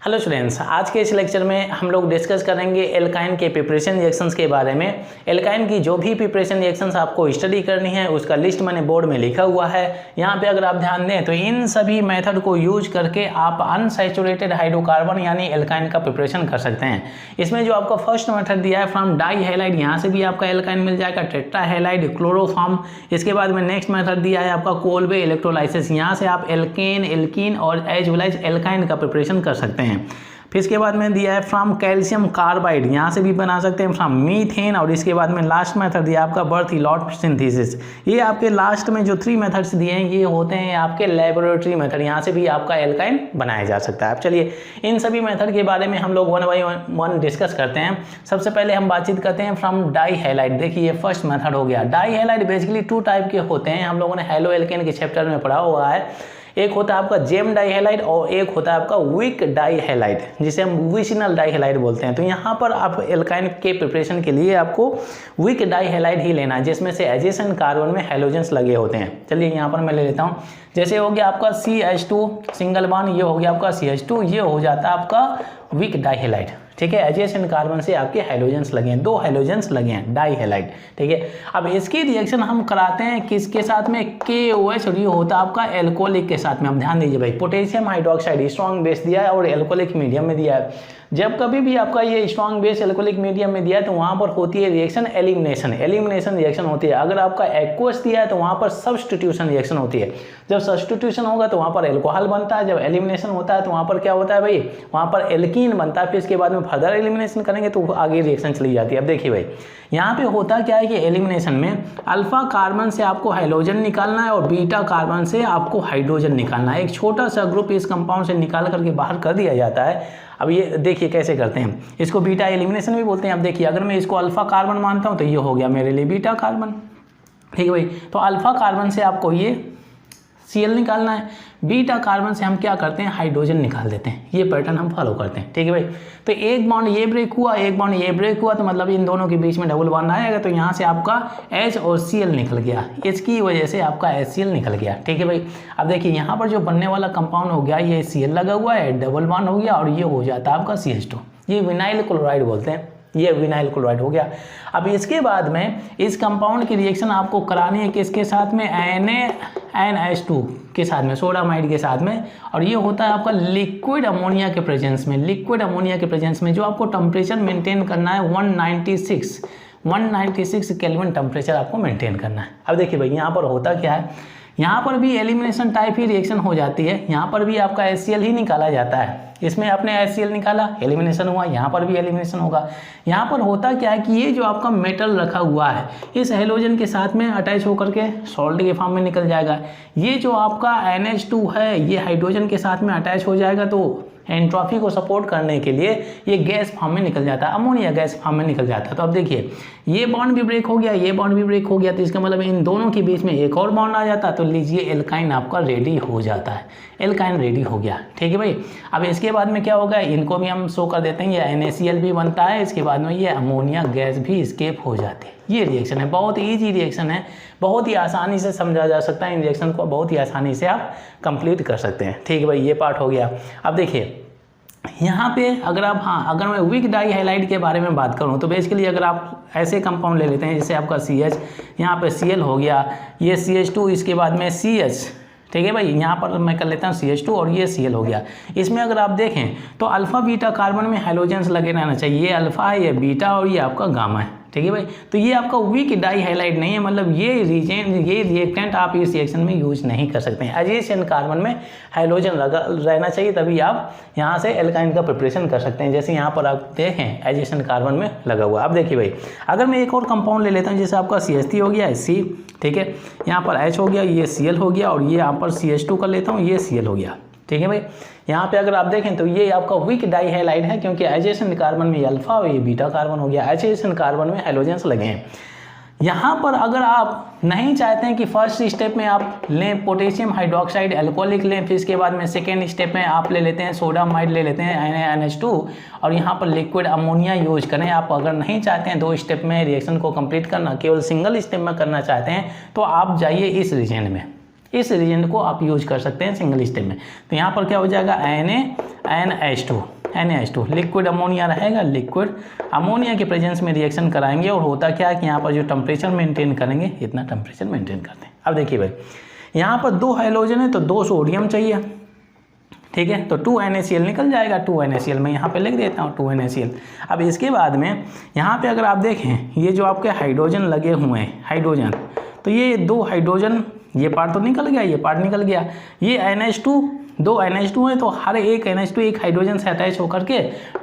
Hello students, आज के इस लेक्चर में हम लोग डिस्कस करेंगे एल्काइन के प्रिपरेशन रिएक्शंस के बारे में। एल्काइन की जो भी प्रिपरेशन रिएक्शंस आपको स्टडी करनी है उसका लिस्ट मैंने बोर्ड में लिखा हुआ है। यहाँ पे अगर आप ध्यान दें तो इन सभी मेथड को यूज करके आप अनसैचुरेटेड हाइड्रोकार्बन यानी एल्काइन का प्रिपरेशन कर सकते हैं। इसमें जो आपका फर्स्ट मेथड दिया है फ्रॉम डाई हैलाइड, यहाँ से भी आपका एल्काइन मिल जाएगा, टेट्रा हैलाइड, क्लोरोफॉर्म। इसके बाद में नेक्स्ट मेथड दिया है आपका कोलवे इलेक्ट्रोलाइसिस, यहाँ से आप एल्केन, एल्कीन और एज वेल एज एल्काइन का प्रिपरेशन कर सकते हैं। फिर इसके बाद में दिया है फ्रॉम कैल्शियम कार्बाइड, यहाँ से भी बना सकते हैं फ्रॉम मीथेन। और इसके बाद में लास्ट मेथड दिया आपका बर्थिलॉट सिंथेसिस। ये आपके लास्ट में जो 3 मेथड्स दिए हैं ये होते हैं आपके लेबोरेटरी मेथड, यहाँ से भी आपका एल्काइन बनाया जा सकता है। अब चलिए इन सभी मेथड के बारे में हम लोग वन बाई वन डिस्कस करते हैं। सबसे पहले हम बातचीत करते हैं फ्रॉम डाई हैलाइड। देखिए ये फर्स्ट मेथड हो गया। डाई हैलाइड बेसिकली 2 टाइप के होते हैं, हम लोगों ने हेलो एल्केन के चैप्टर में पढ़ा हुआ है। एक होता है आपका जेम डाइहैलाइड और एक होता है आपका वीक डाइहैलाइड, जिसे हम विसिनल डाइहैलाइड बोलते हैं। तो यहाँ पर आप एल्काइन के प्रिपरेशन के लिए आपको वीक डाइहैलाइड ही लेना है, जिसमें से एडजेसेंट कार्बन में हैलोजेंस लगे होते हैं। चलिए यहाँ पर मैं ले लेता हूँ। जैसे हो गया आपका CH2 सिंगल बॉन्ड, ये हो गया आपका CH2, ये हो जाता है आपका वीक डाइहैलाइड। ठीक है, एडजेसेंट कार्बन से आपके हाइड्रोजन्स लगे हैं, 2 हाइड्रोजन्स लगे हैं, डाइहैलाइड। ठीक है, अब इसकी रिएक्शन हम कराते हैं किसके साथ में, KOH, और ये होता है आपका एल्कोहलिक के साथ में। अब ध्यान दीजिए भाई, पोटेशियम हाइड्रोक्साइड स्ट्रॉन्ग बेस दिया है और एल्कोहलिक मीडियम में दिया है। जब कभी भी आपका ये स्ट्रॉन्ग बेस एल्कोहलिक मीडियम में दिया है तो वहाँ पर होती है रिएक्शन एलिमिनेशन रिएक्शन होती है। अगर आपका एक्वस दिया है तो वहाँ पर सब्स्टिट्यूशन रिएक्शन होती है। जब सब्स्टिट्यूशन होगा तो वहाँ पर एल्कोहल बनता है, जब एलिमिनेशन होता है तो वहाँ पर क्या होता है भाई, वहाँ पर एल्कीन बनता है। फिर इसके बाद में फर्दर एलिमिनेशन करेंगे तो आगे रिएक्शन चली जाती है। अब देखिए भाई, यहाँ पे होता क्या है कि एलिमिनेशन में अल्फा कार्बन से आपको हाइड्रोजन निकालना है और बीटा कार्बन से आपको हाइड्रोजन निकालना है। एक छोटा सा ग्रुप इस कंपाउंड से निकाल करके बाहर कर दिया जाता है। अब ये देखिए कैसे करते हैं, इसको बीटा एलिमिनेशन भी बोलते हैं। अब देखिए अगर मैं इसको अल्फा कार्बन मानता हूँ तो ये हो गया मेरे लिए बीटा कार्बन। ठीक है भाई, तो अल्फा कार्बन से आपको ये Cl निकालना है, बीटा कार्बन से हम क्या करते हैं, हाइड्रोजन निकाल देते हैं। ये पैटर्न हम फॉलो करते हैं। ठीक है भाई, तो एक बॉन्ड ये ब्रेक हुआ, एक बॉन्ड ये ब्रेक हुआ, तो मतलब इन दोनों के बीच में डबल बॉन्ड आएगा। तो यहाँ से आपका H और Cl निकल गया, H की वजह से आपका HCl निकल गया। ठीक है भाई, अब देखिए यहाँ पर जो बनने वाला कंपाउंड हो गया, ये Cl लगा हुआ है, डबल बॉन्ड हो गया और ये हो जाता है आपका CH2। ये विनाइल क्लोराइड बोलते हैं, ये विनाइल क्लोराइड हो गया। अब इसके बाद में इस कंपाउंड की रिएक्शन आपको करानी है किसके साथ में, NaNH2 के साथ में, सोडामाइड के साथ में। और ये होता है आपका लिक्विड अमोनिया के प्रेजेंस में, लिक्विड अमोनिया के प्रेजेंस में जो आपको टेम्परेचर मेंटेन करना है 196 केल्विन टेम्परेचर आपको मेंटेन करना है। अब देखिए भाई यहाँ पर होता क्या है, यहाँ पर भी एलिमिनेशन टाइप ही रिएक्शन हो जाती है। यहाँ पर भी आपका HCl ही निकाला जाता है। इसमें आपने HCl निकाला, एलिमिनेशन हुआ, यहाँ पर भी एलिमिनेशन होगा। यहाँ पर होता क्या है कि ये जो आपका मेटल रखा हुआ है इस हैलोजन के साथ में अटैच होकर के सॉल्ट के फॉर्म में निकल जाएगा। ये जो आपका NH2 है ये हाइड्रोजन के साथ में अटैच हो जाएगा, तो एंट्रोपी को सपोर्ट करने के लिए ये गैस फॉर्म में निकल जाता है, अमोनिया गैस फॉर्म में निकल जाता है। तो अब देखिए ये बॉन्ड भी ब्रेक हो गया, ये बॉन्ड भी ब्रेक हो गया, तो इसका मतलब इन दोनों के बीच में एक और बॉन्ड आ जाता है। तो लीजिए एल्काइन आपका रेडी हो जाता है, एल्काइन रेडी हो गया। ठीक है भाई, अब इसके बाद में क्या होगा, इनको भी हम शो कर देते हैं, ये NaCl भी बनता है, इसके बाद में ये अमोनिया गैस भी स्केप हो जाती है। ये रिएक्शन है, बहुत ईजी रिएक्शन है, बहुत ही आसानी से समझा जा सकता है। इन रिएक्शन को बहुत ही आसानी से आप कंप्लीट कर सकते हैं। ठीक है भाई, ये पार्ट हो गया। अब देखिए यहाँ पे अगर आप अगर मैं वीक डाइहैलाइड के बारे में बात करूँ तो बेसिकली अगर आप ऐसे कंपाउंड ले लेते हैं जैसे आपका CH, यहाँ पे Cl हो गया, ये CH2, इसके बाद में CH। ठीक है भाई, यहाँ पर मैं कर लेता हूँ CH2 और ये Cl हो गया। इसमें अगर आप देखें तो अल्फा बीटा कार्बन में हाइड्रोजन्स लगे रहना चाहिए, ये अल्फा है, ये बीटा और ये आपका गामा है। ठीक है भाई, तो ये आपका वीक डाइहैलाइड नहीं है, मतलब ये रिएक्टेंट आप इस रिएक्शन में यूज नहीं कर सकते हैं। एडजेसेंट कार्बन में हाइड्रोजन रहना चाहिए, तभी आप यहाँ से एल्काइन का प्रिपरेशन कर सकते हैं। जैसे यहाँ पर आप देखें एडजेसेंट कार्बन में लगा हुआ। अब देखिए भाई, अगर मैं एक और कंपाउंड ले लेता हूँ, जैसे आपका CH3 हो गया, C, ठीक है, यहाँ पर H हो गया, ये Cl हो गया और ये यहाँ पर CH2 कर लेता हूँ, ये Cl हो गया। ठीक है भाई, यहाँ पे अगर आप देखें तो ये आपका वीक डाइहैलाइड है, क्योंकि एडजेसेंट कार्बन में ये अल्फा और ये बीटा कार्बन हो गया, एडजेसेंट कार्बन में हाइड्रोजन्स लगे हैं। यहाँ पर अगर आप नहीं चाहते हैं कि फर्स्ट स्टेप में आप लें पोटेशियम हाइड्रोक्साइड एल्कोहलिक लें, फिर इसके बाद में सेकेंड स्टेप में आप ले लेते हैं सोडामाइड ले लेते हैं NaNH2 और यहाँ पर लिक्विड अमोनिया यूज करें। आप अगर नहीं चाहते हैं 2 स्टेप में रिएक्शन को कंप्लीट करना, केवल सिंगल स्टेप में करना चाहते हैं, तो आप जाइए इस रीजन में। इस रिएजेंट को आप यूज कर सकते हैं सिंगल स्टेप में। तो यहाँ पर क्या हो जाएगा, NaNH2 लिक्विड अमोनिया रहेगा, लिक्विड अमोनिया के प्रेजेंस में रिएक्शन कराएंगे और होता क्या है कि यहाँ पर जो टेम्परेचर मेंटेन करेंगे इतना टेम्परेचर मेंटेन करते हैं। अब देखिए भाई यहाँ पर 2 हाइड्रोजन है तो 2 सोडियम चाहिए, ठीक है, तो 2 NaCl निकल जाएगा। 2 NaCl मैं यहाँ पे लिख देता हूँ 2 NaCl। अब इसके बाद में यहाँ पे अगर आप देखें ये जो आपके हाइड्रोजन लगे हुए हैं हाइड्रोजन, तो ये 2 हाइड्रोजन, ये पार्ट तो निकल गया, ये पार्ट निकल गया, ये NH2 2 NH2 है तो हर एक NH2 एक हाइड्रोजन से अटैच होकर के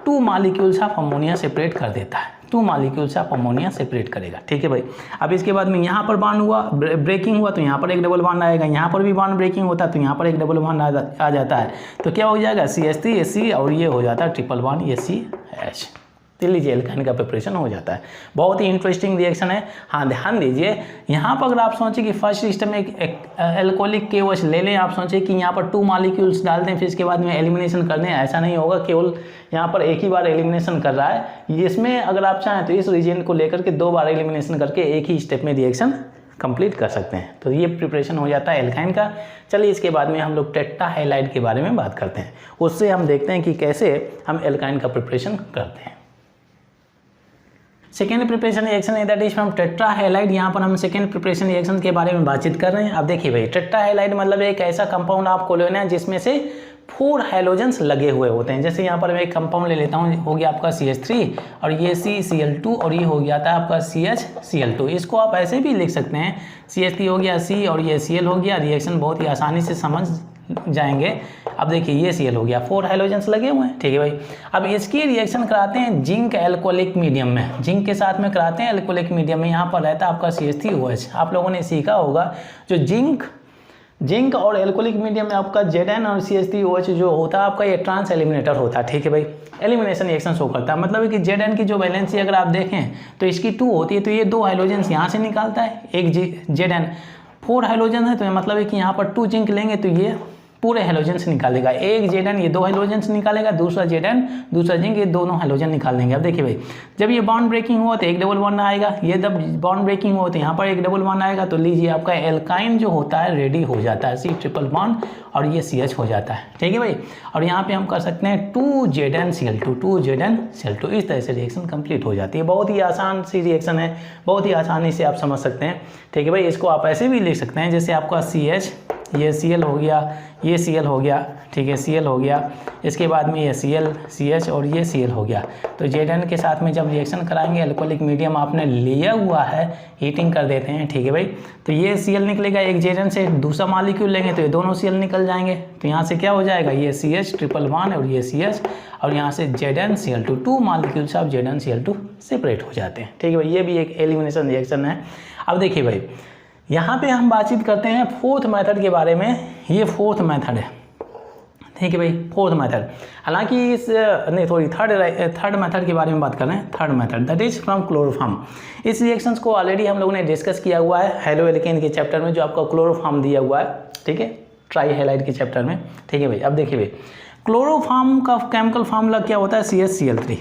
2 मॉलिक्यूल्स ऑफ अमोनिया सेपरेट कर देता है, 2 मॉलिक्यूल्स ऑफ अमोनिया सेपरेट करेगा, ठीक है भाई। अब इसके बाद में यहाँ पर बॉन्ड हुआ, ब्रेकिंग हुआ तो यहाँ पर एक डबल बॉन्ड आएगा, यहाँ पर भी बॉन्ड ब्रेकिंग होता है तो यहाँ पर एक डबल बॉन्ड आ जाता है, तो क्या हो जाएगा CH3H और ये हो जाता है ट्रिपल बॉन्ड HCH। तो लीजिए एल्काइन का प्रिपरेशन हो जाता है। बहुत ही इंटरेस्टिंग रिएक्शन है। हाँ ध्यान दीजिए यहाँ पर अगर आप सोचें कि फर्स्ट सिस्टम में एक एल्कोहलिक KOH ले लें, आप सोचें कि यहाँ पर 2 मॉलिक्यूल्स डाल दें फिर इसके बाद में एलिमिनेशन कर दें, ऐसा नहीं होगा, केवल यहाँ पर एक ही बार एलिमिनेशन कर रहा है। इसमें अगर आप चाहें तो इस रिएजेंट को लेकर के 2 बार एलिमिनेशन करके एक ही स्टेप में रिएक्शन कंप्लीट कर सकते हैं। तो ये प्रिपरेशन हो जाता है एल्काइन का। चलिए इसके बाद में हम लोग टेट्रा हैलाइड के बारे में बात करते हैं, उससे हम देखते हैं कि कैसे हम एल्काइन का प्रिपरेशन करते हैं। सेकेंड प्रिपरेशन रिएक्शन है that is from tetra halide. यहाँ पर हम सेकेंड प्रिपरेशन रिएक्शन के बारे में बातचीत कर रहे हैं। अब देखिए भाई टेट्रा हैलाइड मतलब एक ऐसा कंपाउंड आपको लेना है जिसमें से 4 हाइड्रोजन्स लगे हुए होते हैं। जैसे यहाँ पर मैं एक कंपाउंड ले लेता हूँ, हो गया आपका CH3 और ये CCl2 और ये हो गया था आपका CHCl2। इसको आप ऐसे भी लिख सकते हैं, CH3 हो गया C और ये Cl हो गया। रिएक्शन बहुत ही आसानी से समझ जाएंगे। अब देखिए ये Cl हो गया, 4 हाइड्रोजन्स लगे हुए हैं, ठीक है भाई। अब इसकी रिएक्शन कराते हैं जिंक एल्कोहलिक मीडियम में, जिंक के साथ में कराते हैं एल्कोहलिक मीडियम में। यहाँ पर रहता है आपका CH3OH। आप लोगों ने सीखा होगा जो जिंक और एल्कोहलिक मीडियम में आपका Zn और CH3OH जो होता है आपका ये ट्रांस एलिमिनेटर होता है, ठीक है भाई। एलिमिनेशन रिएक्शन शो करता है, मतलब है कि Zn की जो वैलेंसी अगर आप देखें तो इसकी 2 होती है, तो ये 2 हाइड्रोजन्स यहाँ से निकालता है, एक Zn 4 हाइड्रोजन है तो मतलब है कि यहाँ पर 2 जिंक लेंगे तो ये पूरे हाइड्रोजन से निकालेगा। एक Zn ये 2 हाइड्रोजन से निकालेगा, दूसरा Zn दूसरा जिंक ये दोनों हाइड्रोजन निकाल देंगे। अब देखिए भाई जब ये बॉन्ड ब्रेकिंग हुआ तो एक डबल बॉन्ड आएगा, ये जब बॉन्ड ब्रेकिंग हुआ तो यहाँ पर एक डबल बॉन्ड आएगा, तो लीजिए आपका एल्काइन जो होता है रेडी हो जाता है, C ट्रिपल बॉन्ड और ये CH हो जाता है, ठीक है भाई। और यहाँ पे हम कर सकते हैं 2ZnCl2 इस तरह से रिएक्शन कंप्लीट हो जाती है। बहुत ही आसान सी रिएक्शन है, बहुत ही आसानी से आप समझ सकते हैं, ठीक है भाई। इसको आप ऐसे भी लिख सकते हैं जैसे आपका CH ये Cl हो गया, ये Cl हो गया, ठीक है Cl हो गया, इसके बाद में ये Cl CH और ये Cl हो गया। तो Zn के साथ में जब रिएक्शन कराएंगे एल्कोहलिक मीडियम आपने लिया हुआ है, हीटिंग कर देते हैं, ठीक है भाई। तो ये Cl निकलेगा, एक Zn से दूसरा मॉलिक्यूल लेंगे तो ये दोनों Cl निकल जाएंगे। तो यहाँ से क्या हो जाएगा, ये CH ट्रिपल बॉन्ड और ये CH और यहाँ से ZnCl2 2 molecules of ZnCl2 separate हो जाते हैं, ठीक है भाई। ये भी एक एलिमिनेशन रिएक्शन है। अब देखिए भाई यहाँ पे हम बातचीत करते हैं 4th मेथड के बारे में। ये 4th मेथड है, ठीक है भाई, 4th मेथड। हालांकि इस नहीं थोड़ी थर्ड मेथड के बारे में बात कर रहे हैं। Third method that is from chloroform. इस रिएक्शंस को ऑलरेडी हम लोगों ने डिस्कस किया हुआ है हेलो एल्केन के चैप्टर में, जो आपका क्लोरोफॉर्म दिया हुआ है, ठीक है, ट्राई हैलाइड के चैप्टर में, ठीक है भाई। अब देखिए भाई क्लोरोफॉर्म का केमिकल फार्मूला क्या होता है, CHCl3,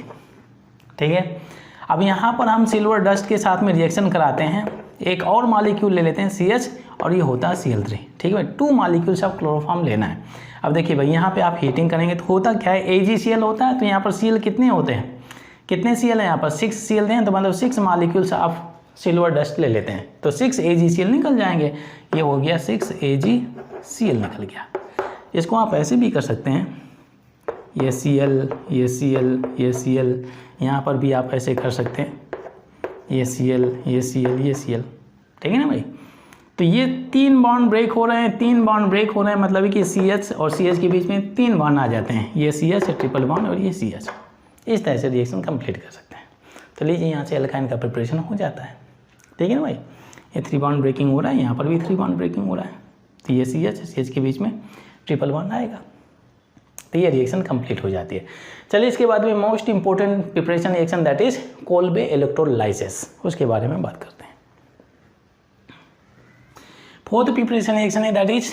ठीक है। अब यहाँ पर हम सिल्वर डस्ट के साथ में रिएक्शन कराते हैं, एक और मॉलिक्यूल ले लेते हैं CH और ये होता है Cl3, ठीक है भाई। 2 मॉलिक्यूल्स ऑफ क्लोरोफॉर्म लेना है। अब देखिए भाई यहाँ पे आप हीटिंग करेंगे तो होता क्या है, AgCl होता है। तो यहाँ पर Cl कितने होते हैं, कितने Cl हैं यहाँ पर 6 Cl हैं, तो मतलब 6 मॉलिक्यूल्स ऑफ सिल्वर डस्ट ले लेते हैं तो 6 AgCl निकल जाएंगे। ये हो गया 6 AgCl निकल गया। इसको आप ऐसे भी कर सकते हैं, ये Cl ये Cl ये Cl, यहाँ पर भी आप ऐसे कर सकते हैं, ये Cl ये Cl ये Cl, ठीक है ना भाई। तो ये 3 बॉन्ड ब्रेक हो रहे हैं, 3 बॉन्ड ब्रेक हो रहे हैं, मतलब कि CH और CH के बीच में 3 बॉन्ड आ जाते हैं, ये CH ट्रिपल बॉन्ड और ये CH। इस तरह से रिएक्शन कंप्लीट कर सकते हैं। तो लीजिए यहाँ से एल्काइन का प्रिपरेशन हो जाता है, ठीक है ना भाई। ये 3 बॉन्ड ब्रेकिंग हो रहा है, यहाँ पर भी 3 बॉन्ड ब्रेकिंग हो रहा है, तो ये CH के बीच में ट्रिपल बॉन्ड आएगा, तो ये रिएक्शन कंप्लीट हो जाती है। चलिए इसके बाद में most important preparation reaction that is Kolbe electrolysis, उसके बारे में बात करते हैं। 4th प्रिपरेशन रिएक्शन है that is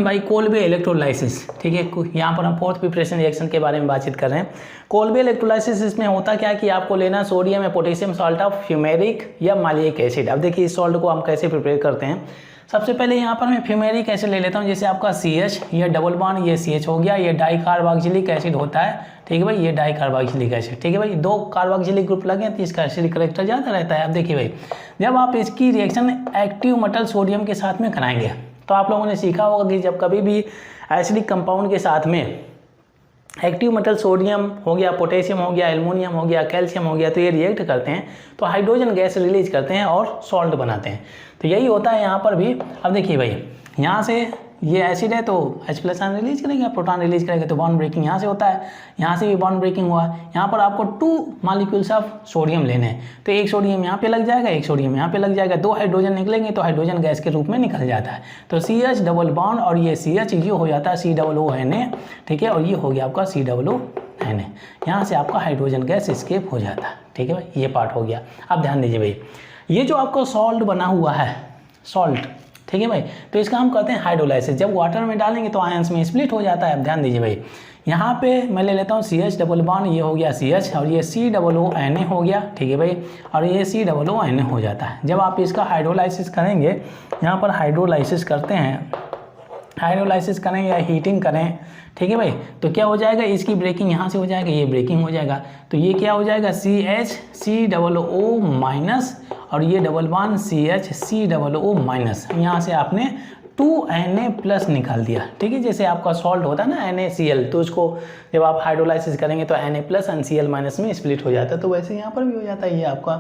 by Kolbe electrolysis, ठीक है। यहाँ पर हम 4th प्रिपरेशन रिएक्शन के बारे में बातचीत कर रहे हैं। कोल्बे इलेक्ट्रोलाइसिस इसमें होता क्या है कि आपको लेना सोडियम या पोटेशियम सॉल्ट ऑफ फ्यूमेरिक या मालिक एसिड। अब देखिए इस सॉल्ट को हम कैसे प्रिपेयर करते हैं। सबसे पहले यहाँ पर मैं फ्यूमेरिक एसिड ले लेता हूँ, जैसे आपका CH, ये डबल बॉन्ड, ये CH हो गया, ये डाई कार्बोक्सिलिक एसिड होता है, ठीक है भाई, ये डाई कार्बोक्सिलिक एसिड, ठीक है भाई, 2 कार्बोक्सिलिक ग्रुप लगे तो इसका एसिडिक कैरेक्टर ज़्यादा रहता है। अब देखिए भाई, जब आप इसकी रिएक्शन एक्टिव मेटल सोडियम के साथ में कराएंगे तो आप लोगों ने सीखा होगा कि जब कभी भी एसिडिक कंपाउंड के साथ में एक्टिव मेटल सोडियम हो गया, पोटेशियम हो गया, एल्युमिनियम हो गया, कैल्शियम हो गया, तो ये रिएक्ट करते हैं तो हाइड्रोजन गैस रिलीज करते हैं और सॉल्ट बनाते हैं। तो यही होता है यहाँ पर भी। अब देखिए भाई, यहाँ से ये एसिड है तो H+ आयन रिलीज करेगा, प्रोटॉन रिलीज करेगा, तो बॉन्ड ब्रेकिंग यहाँ से होता है, यहाँ से भी बॉन्ड ब्रेकिंग हुआ। यहाँ पर आपको 2 मॉलिक्यूल्स ऑफ सोडियम लेने हैं, तो एक सोडियम यहाँ पे लग जाएगा, एक सोडियम यहाँ पे लग जाएगा, 2 हाइड्रोजन निकलेंगे तो हाइड्रोजन गैस के रूप में निकल जाता है। तो CH डबल बॉन्ड और ये CH ये हो जाता है COONA, ठीक है, और ये हो गया आपका COONA। यहाँ से आपका हाइड्रोजन गैस एस्केप हो जाता है, ठीक है भाई, ये पार्ट हो गया। अब ध्यान दीजिए भाई, ये जो आपका सॉल्ट बना हुआ है, सॉल्ट, ठीक है भाई, तो इसका हम कहते हैं हाइड्रोलाइसिस। जब वाटर में डालेंगे तो आयंस में स्प्लिट हो जाता है। अब ध्यान दीजिए भाई, यहाँ पे मैं ले लेता हूँ CH डबल बॉन्ड, ये हो गया CH और ये COONA हो गया, ठीक है भाई, और ये COONA हो जाता है। जब आप इसका हाइड्रोलाइसिस करेंगे, यहाँ पर हाइड्रोलाइसिस करते हैं, हाइड्रोलाइसिस करें या हीटिंग करें, ठीक है भाई, तो क्या हो जाएगा, इसकी ब्रेकिंग यहाँ से हो जाएगा, ये ब्रेकिंग हो जाएगा, तो ये क्या हो जाएगा CH COO माइनस और ये double bond CH COO minus, यहाँ से आपने 2Na प्लस निकाल दिया, ठीक है। जैसे आपका सॉल्ट होता है ना NaCl, तो उसको जब आप हाइड्रोलाइसिस करेंगे तो Na प्लस NCl माइनस में स्प्लिट हो जाता है, तो वैसे यहाँ पर भी हो जाता है। ये आपका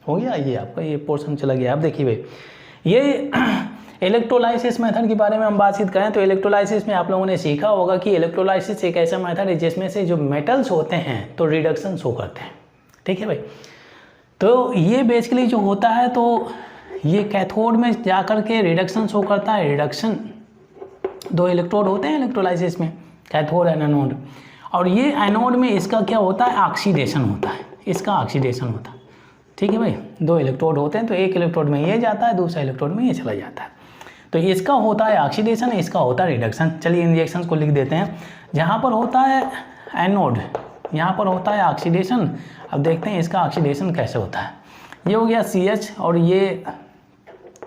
हो गया, ये आपका ये पोर्शन चला गया। अब देखिए भाई, ये इलेक्ट्रोलाइसिस मेथड के बारे में हम बातचीत करें तो इलेक्ट्रोलाइसिस में आप लोगों ने सीखा होगा कि इलेक्ट्रोलाइसिस एक ऐसा मेथड है जिसमें से जो मेटल्स होते हैं तो रिडक्शन शो करते हैं, ठीक है भाई। तो ये बेसिकली जो होता है तो ये कैथोड में जाकर के रिडक्शन शो करता है। रिडक्शन, 2 इलेक्ट्रोड होते हैं इलेक्ट्रोलाइसिस में, कैथोड एंड एनोड, और ये एनोड में इसका क्या होता है, ऑक्सीडेशन होता है, इसका ऑक्सीडेशन होता है, ठीक है भाई। 2 इलेक्ट्रोड होते हैं तो एक इलेक्ट्रोड में ये जाता है, दूसरा इलेक्ट्रोड में ये चला जाता है, तो इसका होता है ऑक्सीडेशन, इसका होता है रिडक्शन। चलिए इन रिएक्शंस को लिख देते हैं। जहाँ पर होता है एनोड, यहाँ पर होता है ऑक्सीडेशन। अब देखते हैं इसका ऑक्सीडेशन कैसे होता है। ये हो गया CH और ये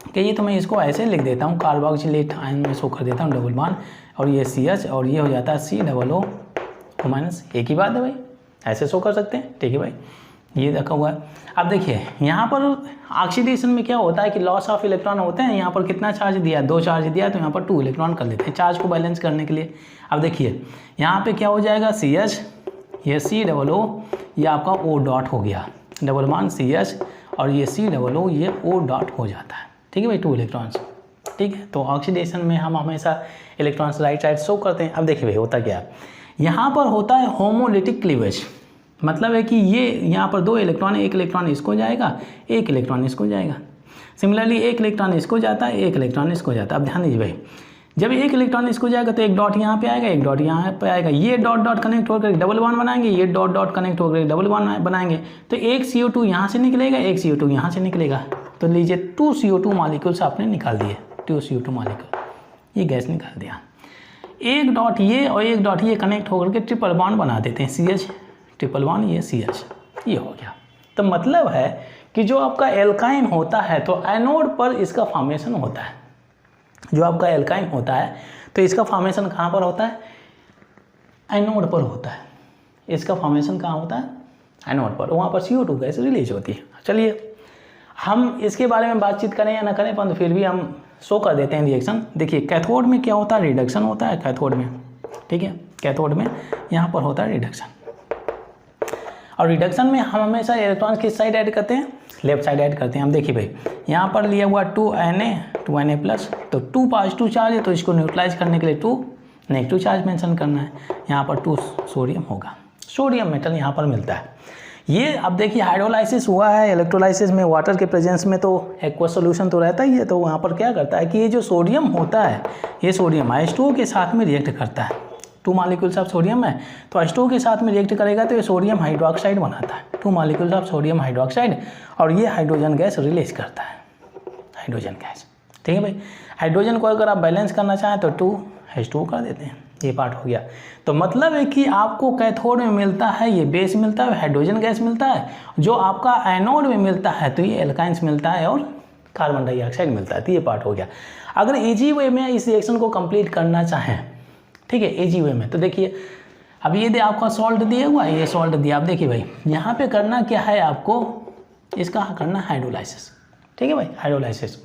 कहिए तो मैं इसको ऐसे लिख देता हूँ, कार्बोक्सिलेट आयन में शो कर देता हूँ डबल बॉन्ड, और ये CH और ये हो जाता है COO माइनस, एक ही बात है भाई, ऐसे शो कर सकते हैं, ठीक है भाई, ये रखा हुआ है। अब देखिए यहाँ पर ऑक्सीडेशन में क्या होता है कि लॉस ऑफ इलेक्ट्रॉन होते हैं। यहाँ पर कितना चार्ज दिया, 2 चार्ज दिया, तो यहाँ पर 2 इलेक्ट्रॉन कर लेते हैं चार्ज को बैलेंस करने के लिए। अब देखिए यहाँ पे क्या हो जाएगा, CH, ये COO, ये आपका O डॉट हो गया, डबल बॉन्ड CH और ये COO, ये O डॉट हो जाता है, ठीक है भाई, 2 इलेक्ट्रॉन्स, ठीक है। तो ऑक्सीडेशन में हम हमेशा इलेक्ट्रॉन्स राइट साइड शो करते हैं। अब देखिए भाई होता क्या है, यहाँ पर होता है होमोलिटिक क्लीवेज, मतलब है कि ये यहाँ पर 2 इलेक्ट्रॉन है, एक इलेक्ट्रॉन इसको जाएगा, एक इलेक्ट्रॉन इसको जाएगा। सिमिलरली एक इलेक्ट्रॉन इसको जाता है, एक इलेक्ट्रॉन इसको जाता है। अब ध्यान दीजिए भाई, जब एक इलेक्ट्रॉन इसको जाएगा तो एक डॉट यहाँ पे आएगा, एक डॉट यहाँ पे आएगा, ये डॉट डॉट कनेक्ट होकर डबल बॉन्ड बनाएंगे, ये डॉट डॉट कनेक्ट होकर डबल बॉन्ड बनाएंगे, तो एक CO2 यहाँ से निकलेगा, एक CO2 यहाँ से निकलेगा, तो लीजिए 2 CO2 मॉलिक्यूल्स आपने निकाल दिए, 2 CO2 मॉलिक्यूल, ये गैस निकाल दिया। एक डॉट ये और एक डॉट ये कनेक्ट होकर के ट्रिपल बॉन्ड बना देते हैं, CH ट्रिपल बॉन्ड, ये CH, ये हो गया। तो मतलब है कि जो आपका एल्काइन होता है तो एनोड पर इसका फॉर्मेशन होता है। जो आपका एल्काइन होता है तो इसका फॉर्मेशन कहाँ पर होता है, एनोड पर होता है। इसका फॉर्मेशन कहाँ होता है, एनोड पर, वहाँ पर CO2 गैस रिलीज होती है। चलिए हम इसके बारे में बातचीत करें या ना करें, परंतु फिर भी हम शो कर देते हैं रिएक्शन। देखिए कैथोड में क्या होता है, रिडक्शन होता है कैथोड में, ठीक है, कैथोड में यहाँ पर होता है रिडक्शन, और रिडक्शन में हम हमेशा इलेक्ट्रॉन किस साइड ऐड करते हैं, लेफ्ट साइड ऐड करते हैं। हम देखिए भाई यहाँ पर लिया हुआ 2Na प्लस, तो 2 पॉजिटिव चार्ज है तो इसको न्यूट्रलाइज करने के लिए 2 नेगेटिव चार्ज मेंशन करना है। यहाँ पर 2 सोडियम होगा, सोडियम मेटल यहाँ पर मिलता है। ये अब देखिए हाइड्रोलाइसिस हुआ है, इलेक्ट्रोलाइसिस में वाटर के प्रेजेंस में तो एक्वस सोल्यूशन तो रहता ही है, तो वहाँ पर क्या करता है कि ये जो सोडियम होता है, ये सोडियम H2O के साथ में रिएक्ट करता है। 2 मॉलिक्यूल्स ऑफ सोडियम है तो H2O के साथ में रिएक्ट करेगा तो ये सोडियम हाइड्रोक्साइड बनाता है, 2 मॉलिक्यूल्स ऑफ सोडियम हाइड्रोक्साइड, और ये हाइड्रोजन गैस रिलीज करता है, हाइड्रोजन गैस, ठीक है भाई। हाइड्रोजन को अगर आप बैलेंस करना चाहें तो 2H2O कर देते हैं, ये पार्ट हो गया। तो मतलब है कि आपको कैथोड में मिलता है ये बेस मिलता है, हाइड्रोजन गैस मिलता है, जो आपका एनोड में मिलता है तो ये एल्काइंस मिलता है और कार्बन डाइऑक्साइड मिलता है। तो ये पार्ट हो गया। अगर इजी वे में इस रिएक्शन को कंप्लीट करना चाहें, ठीक है, इजी वे में, तो देखिए अब ये आपका सॉल्ट दिया हुआ है, ये सॉल्ट दिया। आप देखिए भाई यहाँ पे करना क्या है आपको, इसका करना हाइड्रोलाइसिस, ठीक है भाई, हाइड्रोलाइसिस,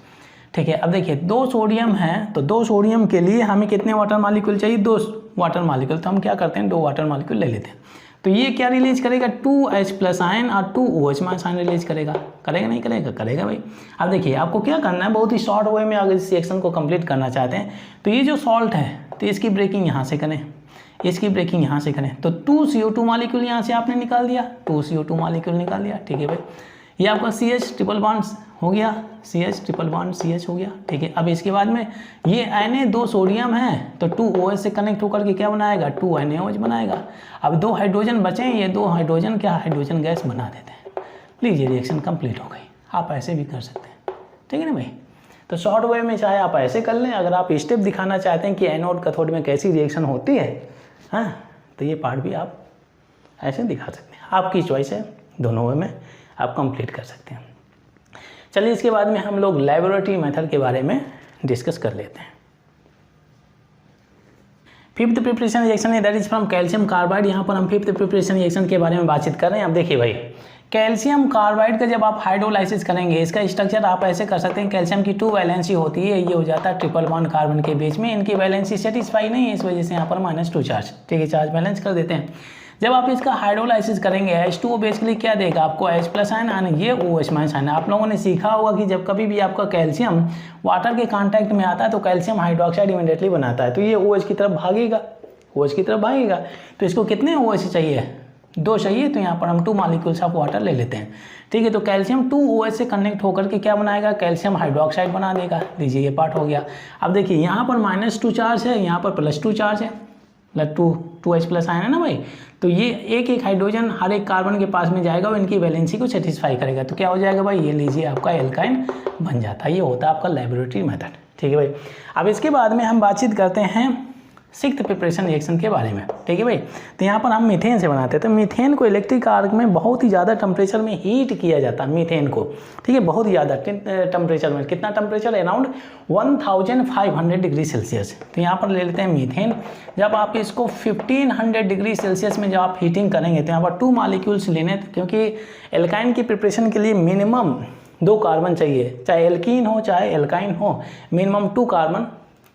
ठीक है। अब देखिए 2 सोडियम है, तो 2 सोडियम के लिए हमें कितने वाटर मॉलिक्यूल चाहिए, 2 वाटर मॉलिक्यूल। तो हम क्या करते हैं 2 वाटर मॉलिक्यूल ले लेते हैं। तो ये क्या रिलीज करेगा 2H+ आयन और 2OH- आयन रिलीज करेगा, करेगा नहीं करेगा, करेगा भाई। अब देखिए आपको क्या करना है, बहुत ही शॉर्ट वे में अगर इस रिएक्शन को कंप्लीट करना चाहते हैं तो ये जो सॉल्ट है तो इसकी ब्रेकिंग यहाँ से करें, इसकी ब्रेकिंग यहाँ से करें। तो 2 CO2 मॉलिक्यूल यहाँ से आपने निकाल दिया, 2 CO2 मॉलिक्यूल निकाल दिया, ठीक है भाई। ये आपका CH ट्रिपल बॉन्ड हो गया, CH ट्रिपल बॉन्ड CH हो गया, ठीक है। अब इसके बाद में ये Na2 सोडियम है तो 2OH से कनेक्ट होकर के क्या बनाएगा 2NaOH बनाएगा। अब 2 हाइड्रोजन बचे, ये 2 हाइड्रोजन क्या हाइड्रोजन गैस बना देते हैं। प्लीज़ ये रिएक्शन कंप्लीट हो गई। आप ऐसे भी कर सकते हैं, ठीक है ना भाई। तो शॉर्ट वे में चाहे आप ऐसे कर लें, अगर आप स्टेप दिखाना चाहते हैं कि एनोड कैथोड में कैसी रिएक्शन होती है, हाँ, तो ये पार्ट भी आप ऐसे दिखा सकते हैं, आपकी चॉइस है, दोनों वे में आप कंप्लीट कर सकते हैं। चलिए इसके बाद में हम लोग लैबोरेटरी मेथड के बारे में डिस्कस कर लेते हैं। 5th प्रिपरेशन रिएक्शन है that is from calcium carbide. यहाँ पर हम 5th प्रिपरेशन रिएक्शन के बारे में बातचीत कर रहे हैं। अब देखिए भाई कैल्शियम कार्बाइड का जब आप हाइड्रोलाइसिस करेंगे, इसका स्ट्रक्चर आप ऐसे कर सकते हैं, कैल्शियम की 2 वैलेंसी होती है, ये हो जाता है ट्रिपल बॉन्ड कार्बन के बीच में, इनकी वैलेंसी सेटिस्फाई नहीं है, इस वजह से यहाँ पर -2 चार्ज, ठीक है, चार्ज बैलेंस कर देते हैं। जब आप इसका हाइड्रोलाइसिस करेंगे H2O बेसिकली क्या देगा आपको H+ आयन, ये OH- आयन। आप लोगों ने सीखा होगा कि जब कभी भी आपका कैल्शियम वाटर के कांटेक्ट में आता है तो कैल्शियम हाइड्रोक्साइड इमीडिएटली बनाता है, तो ये OH की तरफ भागेगा, OH की तरफ भागेगा। तो इसको कितने OH चाहिए, 2 चाहिए, तो यहाँ पर हम 2 मॉलिक्यूल्स ऑफ वाटर ले लेते हैं, ठीक है। तो कैल्शियम 2OH से कनेक्ट होकर के क्या बनाएगा कैल्शियम हाइड्रोक्साइड बना देगा। लीजिए ये पार्ट हो गया। अब देखिए यहाँ पर -2 चार्ज है, यहाँ पर +2 चार्ज है, 2H+ आयन है ना भाई। तो ये एक हाइड्रोजन हर एक कार्बन के पास में जाएगा और इनकी वैलेंसी को सेटिस्फाई करेगा, तो क्या हो जाएगा भाई, ये लीजिए आपका एल्काइन बन जाता है। ये होता है आपका लैबोरेटरी मेथड, ठीक है भाई। अब इसके बाद में हम बातचीत करते हैं 6th प्रिपरेशन रिएक्शन के बारे में, ठीक है भाई। तो यहाँ पर हम मीथेन से बनाते हैं। तो मीथेन को इलेक्ट्रिक आर्क में बहुत ही ज़्यादा टेम्परेचर में हीट किया जाता है मीथेन को, ठीक है, बहुत ही ज़्यादा टेम्परेचर में। कितना टेम्परेचर, अराउंड 1500 डिग्री सेल्सियस। तो यहाँ पर ले लेते हैं मीथेन। जब आप इसको 1500 डिग्री सेल्सियस में जब आप हीटिंग करेंगे तो यहाँ पर 2 मॉलिक्यूल्स लेने, क्योंकि एल्काइन की प्रिपरेशन के लिए मिनिमम 2 कार्बन चाहिए, चाहे एल्कीन हो चाहे एल्काइन हो, मिनिमम 2 कार्बन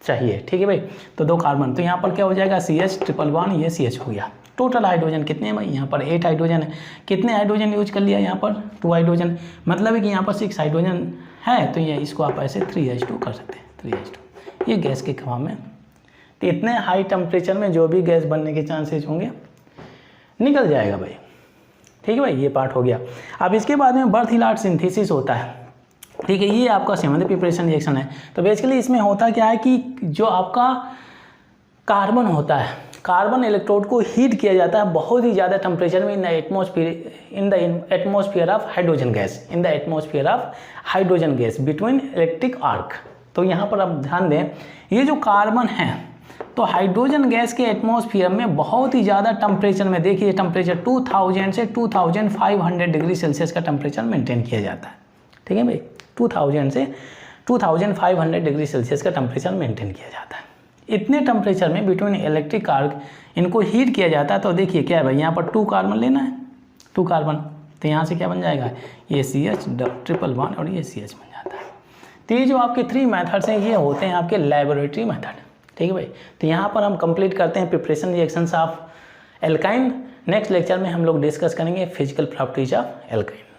चाहिए, ठीक है भाई। तो 2 कार्बन, तो यहाँ पर क्या हो जाएगा CH ट्रिपल बॉन्ड, ये CH हो गया। टोटल हाइड्रोजन कितने हैं भाई, यहाँ पर 8 हाइड्रोजन है। कितने हाइड्रोजन यूज कर लिया यहाँ पर 2 हाइड्रोजन, मतलब है कि यहाँ पर 6 हाइड्रोजन है, तो ये इसको आप ऐसे 3H2 कर सकते हैं, 3H2 ये गैस के फॉर्म में। तो इतने हाई टेम्परेचर में जो भी गैस बनने के चांसेस होंगे निकल जाएगा भाई, ठीक है भाई, ये पार्ट हो गया। अब इसके बाद में बर्थ हिलार्ड सिंथेसिस होता है, ठीक है, ये आपका 7th प्रिपरेशन रिएक्शन है। तो बेसिकली इसमें होता क्या है कि जो आपका कार्बन होता है, कार्बन इलेक्ट्रोड को हीट किया जाता है बहुत ही ज़्यादा टेम्परेचर में in the atmosphere of hydrogen gas, in the atmosphere of hydrogen gas between electric arc. तो यहाँ पर आप ध्यान दें, ये जो कार्बन है तो हाइड्रोजन गैस के एटमॉस्फेयर में बहुत ही ज़्यादा टेम्परेचर में, देखिए टेम्परेचर 2000 से 2500 डिग्री सेल्सियस का टेम्परेचर मेंटेन किया जाता है, ठीक है भाई। 2000 से 2500 डिग्री सेल्सियस का टेम्परेचर मेंटेन किया जाता है। इतने टेम्परेचर में बिटवीन इलेक्ट्रिक आर्क इनको हीट किया जाता है। तो देखिए क्या है भाई, यहाँ पर 2 कार्बन लेना है, 2 कार्बन, तो यहाँ से क्या बन जाएगा, ये CH ट्रिपल बॉन्ड और ये CH बन जाता है। तो ये जो आपके 3 मेथड्स हैं ये होते हैं आपके लैबोरेटरी मेथड, ठीक है भाई। तो यहाँ पर हम कंप्लीट करते हैं preparation reactions of alkyne. Next lecture में हम लोग डिस्कस करेंगे फिजिकल प्रॉपर्टीज ऑफ एल्काइन।